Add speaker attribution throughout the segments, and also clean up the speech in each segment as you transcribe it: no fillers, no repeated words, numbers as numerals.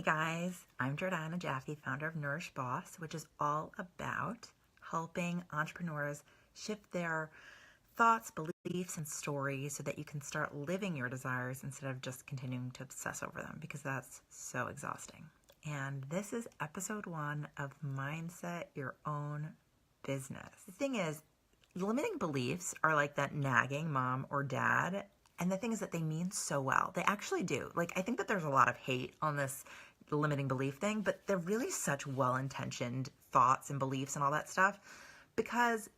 Speaker 1: Hey guys, I'm Jordana Jaffe, founder of Nourished Boss, which is all about helping entrepreneurs shift their thoughts, beliefs, and stories so that you can start living your desires instead of just continuing to obsess over them, because that's so exhausting. And this is episode 1 of Mindset Your Own Business. The thing is, limiting beliefs are like that nagging mom or dad. And the thing is that they mean so well. They actually do. Like, I think that there's a lot of hate on this limiting belief thing, but they're really such well-intentioned thoughts and beliefs and all that stuff because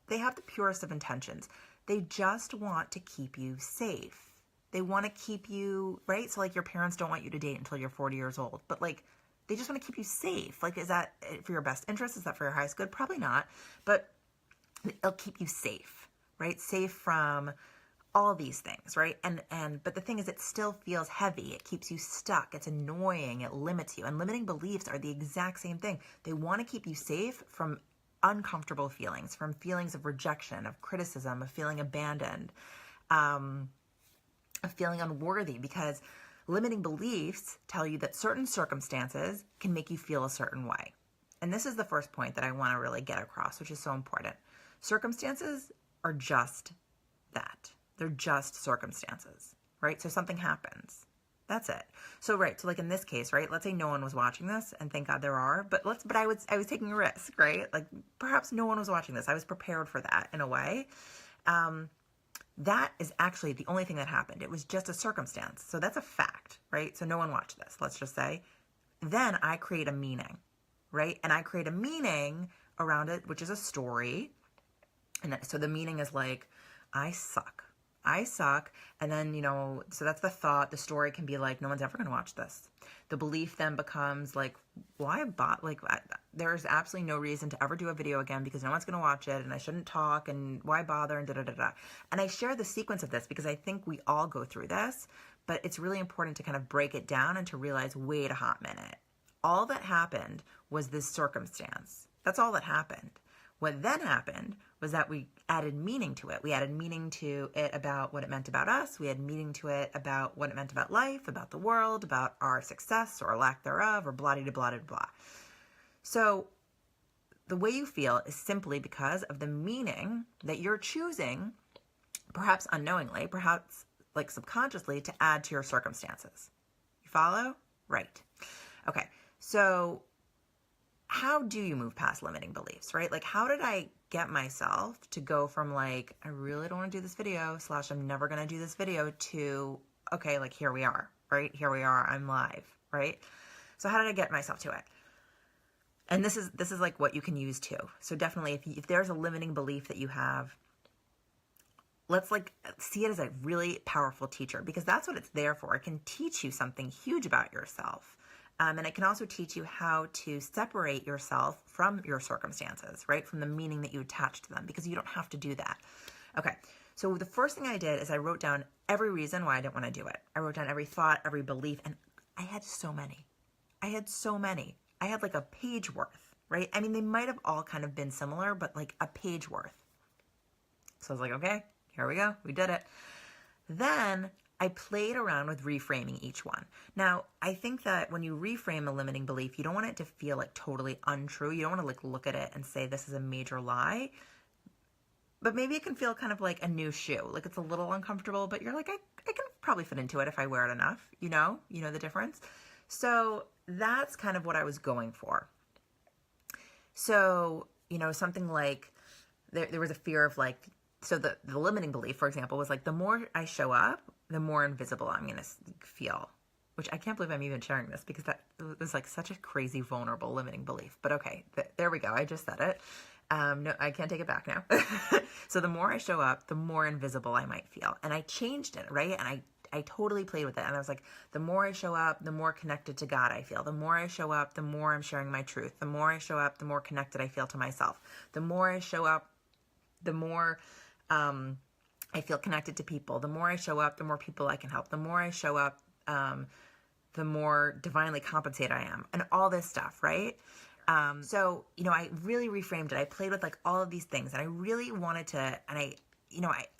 Speaker 1: they have the purest of intentions. They just want to keep you safe. They want to keep you, right? So like your parents don't want you to date until you're 40 years old, but like they just want to keep you safe. Like, is that for your best interest? Is that for your highest good? Probably not, but it'll keep you safe, right? Safe from all these things, right? But the thing is, it still feels heavy. It keeps you stuck. It's annoying. It limits you. And limiting beliefs are the exact same thing. They want to keep you safe from uncomfortable feelings, from feelings of rejection, of criticism, of feeling abandoned, of feeling unworthy, because limiting beliefs tell you that certain circumstances can make you feel a certain way. And this is the first point that I want to really get across, which is so important. Circumstances are just that. They're just circumstances, right? So something happens. That's it. So, right. So like in this case, right? Let's say no one was watching this, and thank God there are, but I was taking a risk, right? Like perhaps no one was watching this. I was prepared for that in a way. That is actually the only thing that happened. It was just a circumstance. So that's a fact, right? So no one watched this, let's just say. Then I create a meaning, right? And I create a meaning around it, which is a story. And so the meaning is like, I suck. And then, so that's the thought. The story can be like, no one's ever going to watch this. The belief then becomes like, there's absolutely no reason to ever do a video again because no one's going to watch it and I shouldn't talk and why bother and da-da-da-da. And I share the sequence of this because I think we all go through this, but it's really important to kind of break it down and to realize, wait a hot minute. All that happened was this circumstance. That's all that happened. What then happened was that we added meaning to it. We added meaning to it about what it meant about us. We had meaning to it about what it meant about life, about the world, about our success or lack thereof, or blah, blah, blah, blah. So the way you feel is simply because of the meaning that you're choosing, perhaps unknowingly, perhaps like subconsciously, to add to your circumstances. You follow? Right. Okay. So how do you move past limiting beliefs, right? Like, how did I get myself to go from like, I really don't want to do this video / I'm never going to do this video to, okay, like here we are, right? Here we are. I'm live, right? So how did I get myself to it? And this is like what you can use too. So definitely if there's a limiting belief that you have, let's like see it as a really powerful teacher, because that's what it's there for. It can teach you something huge about yourself. And it can also teach you how to separate yourself from your circumstances, right? From the meaning that you attach to them, because you don't have to do that. Okay. So the first thing I did is I wrote down every reason why I didn't want to do it. I wrote down every thought, every belief, and I had so many. I had like a page worth, right? I mean, they might have all kind of been similar, but like a page worth. So I was like, okay, here we go. We did it. Then I played around with reframing each one. Now, I think that when you reframe a limiting belief, you don't want it to feel like totally untrue. You don't want to like look at it and say this is a major lie. But maybe it can feel kind of like a new shoe. Like it's a little uncomfortable, but you're like, I can probably fit into it if I wear it enough. You know the difference. So that's kind of what I was going for. So, something like there was a fear of like, so the limiting belief, for example, was like, the more I show up, the more invisible I'm going to feel, which I can't believe I'm even sharing this because that was like such a crazy, vulnerable, limiting belief. But okay, there we go. I just said it. No, I can't take it back now. So the more I show up, the more invisible I might feel. And I changed it, right? And I totally played with it. And I was like, the more I show up, the more connected to God I feel. The more I show up, the more I'm sharing my truth. The more I show up, the more connected I feel to myself. The more I show up, the more I feel connected to people. The more I show up, the more people I can help. The more I show up, the more divinely compensated I am, and all this stuff, right? So, I really reframed it. I played with like all of these things, and I really wanted to, and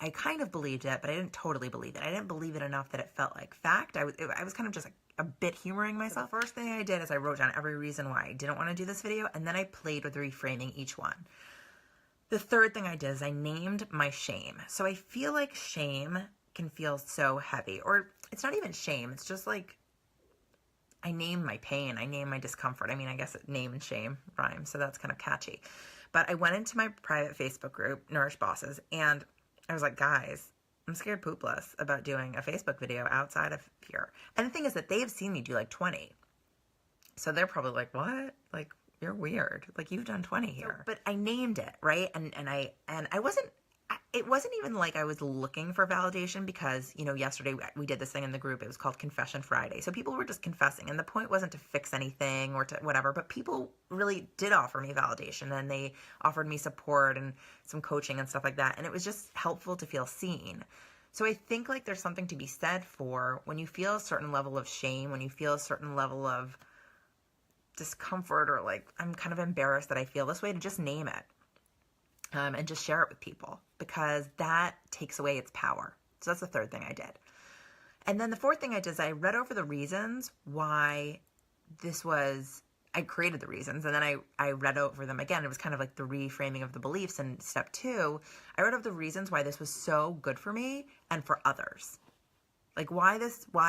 Speaker 1: I kind of believed it, but I didn't totally believe it. I didn't believe it enough that it felt like fact. I was kind of just like a bit humoring myself. So the first thing I did is I wrote down every reason why I didn't want to do this video, and then I played with reframing each one. The third thing I did is I named my shame. So I feel like shame can feel so heavy, or it's not even shame. It's just like, I named my pain. I named my discomfort. I mean, I guess name and shame rhyme, so that's kind of catchy. But I went into my private Facebook group, Nourished Bosses, and I was like, guys, I'm scared poopless about doing a Facebook video outside of here. And the thing is that they've seen me do like 20. So they're probably like, what? Like, you're weird. Like, you've done 20 here. But I named it, right? And I wasn't, it wasn't even like I was looking for validation, because, you know, yesterday we did this thing in the group. It was called Confession Friday. So people were just confessing, and the point wasn't to fix anything or to whatever, but people really did offer me validation, and they offered me support and some coaching and stuff like that. And it was just helpful to feel seen. So I think like there's something to be said for when you feel a certain level of shame, when you feel a certain level of discomfort, or like, I'm kind of embarrassed that I feel this way, to just name it. And just share it with people, because that takes away its power. So that's the third thing I did. And then the fourth thing I did is I read over the reasons why this was, I created the reasons, and then I read over them again. It was kind of like the reframing of the beliefs. And step 2, I read over the reasons why this was so good for me and for others. Like why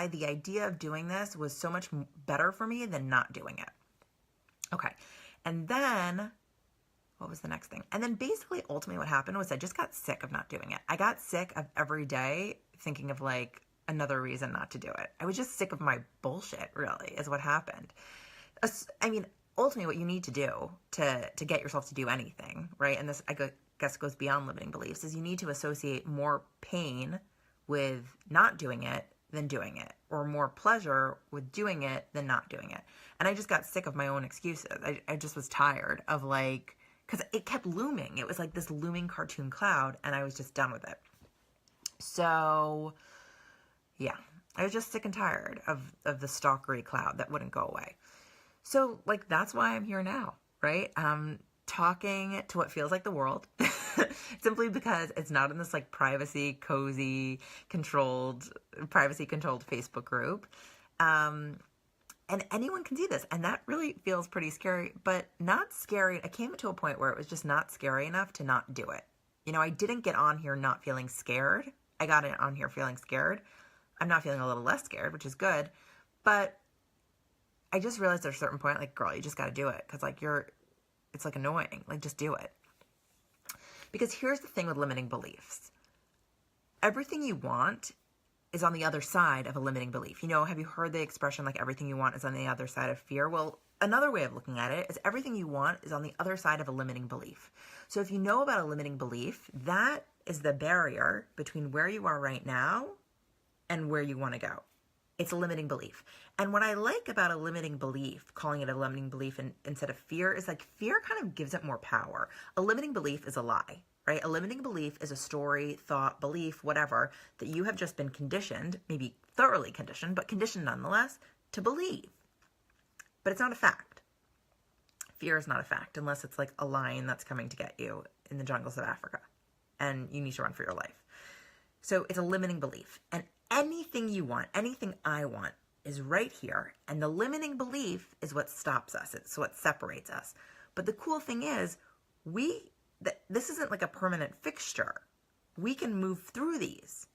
Speaker 1: the idea of doing this was so much better for me than not doing it. Okay. And then what was the next thing? And then basically, ultimately what happened was I just got sick of not doing it. I got sick of every day thinking of like another reason not to do it. I was just sick of my bullshit, really, is what happened. I mean, ultimately what you need to do to get yourself to do anything, right? And this, I guess, goes beyond limiting beliefs, is you need to associate more pain with not doing it than doing it, or more pleasure with doing it than not doing it. And I just got sick of my own excuses. I just was tired of like, because it kept looming. It was like this looming cartoon cloud, and I was just done with it. So, yeah, I was just sick and tired of the stalkery cloud that wouldn't go away. So, like, that's why I'm here now, right? Talking to what feels like the world, simply because it's not in this, like, privacy controlled Facebook group. And anyone can see this, and that really feels pretty scary, but not scary. I came to a point where it was just not scary enough to not do it. You know, I didn't get on here not feeling scared. I got on here feeling scared. I'm not feeling a little less scared, which is good. But I just realized at a certain point, like, girl, you just got to do it. Because, like, it's, like, annoying. Like, just do it. Because here's the thing with limiting beliefs. Everything you want is on the other side of a limiting belief. You know, have you heard the expression, like, everything you want is on the other side of fear? Well, another way of looking at it is everything you want is on the other side of a limiting belief. So if you know about a limiting belief, that is the barrier between where you are right now and where you want to go. It's a limiting belief. And what I like about a limiting belief, calling it a limiting belief instead of fear, is like fear kind of gives it more power. A limiting belief is a lie, right? A limiting belief is a story, thought, belief, whatever, that you have just been conditioned, maybe thoroughly conditioned, but conditioned nonetheless, to believe. But it's not a fact. Fear is not a fact unless it's like a lion that's coming to get you in the jungles of Africa and you need to run for your life. So it's a limiting belief. And anything you want, anything I want is right here. And the limiting belief is what stops us. It's what separates us. But the cool thing is this isn't like a permanent fixture. We can move through these.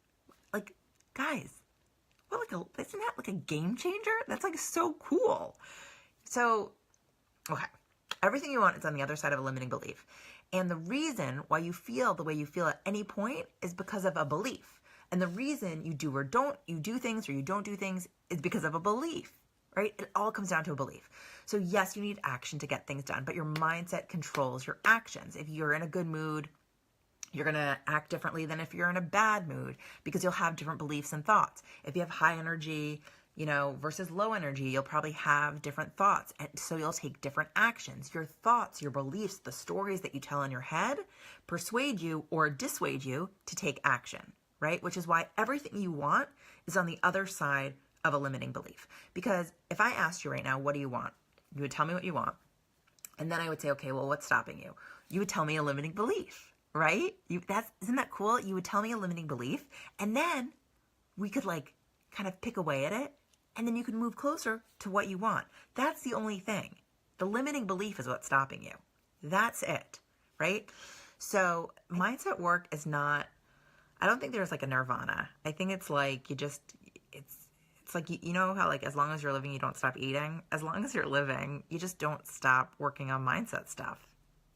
Speaker 1: Like, guys, isn't that like a game changer? That's like so cool. So, okay. Everything you want is on the other side of a limiting belief. And the reason why you feel the way you feel at any point is because of a belief. And the reason you do things or you don't do things is because of a belief, right? It all comes down to a belief. So yes, you need action to get things done, but your mindset controls your actions. If you're in a good mood, you're going to act differently than if you're in a bad mood because you'll have different beliefs and thoughts. If you have high energy, versus low energy, you'll probably have different thoughts. And so you'll take different actions. Your thoughts, your beliefs, the stories that you tell in your head persuade you or dissuade you to take action, right? Which is why everything you want is on the other side of a limiting belief. Because if I asked you right now, what do you want? You would tell me what you want. And then I would say, okay, well, what's stopping you? You would tell me a limiting belief, right? Isn't that cool? You would tell me a limiting belief. And then we could kind of pick away at it and then you can move closer to what you want. That's the only thing. The limiting belief is what's stopping you. That's it, right? So mindset work is not, I don't think there's like a nirvana. I think it's like it's like, you know how like as long as you're living, you don't stop eating? As long as you're living, you just don't stop working on mindset stuff.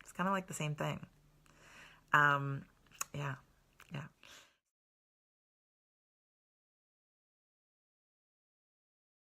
Speaker 1: It's kind of like the same thing. Yeah.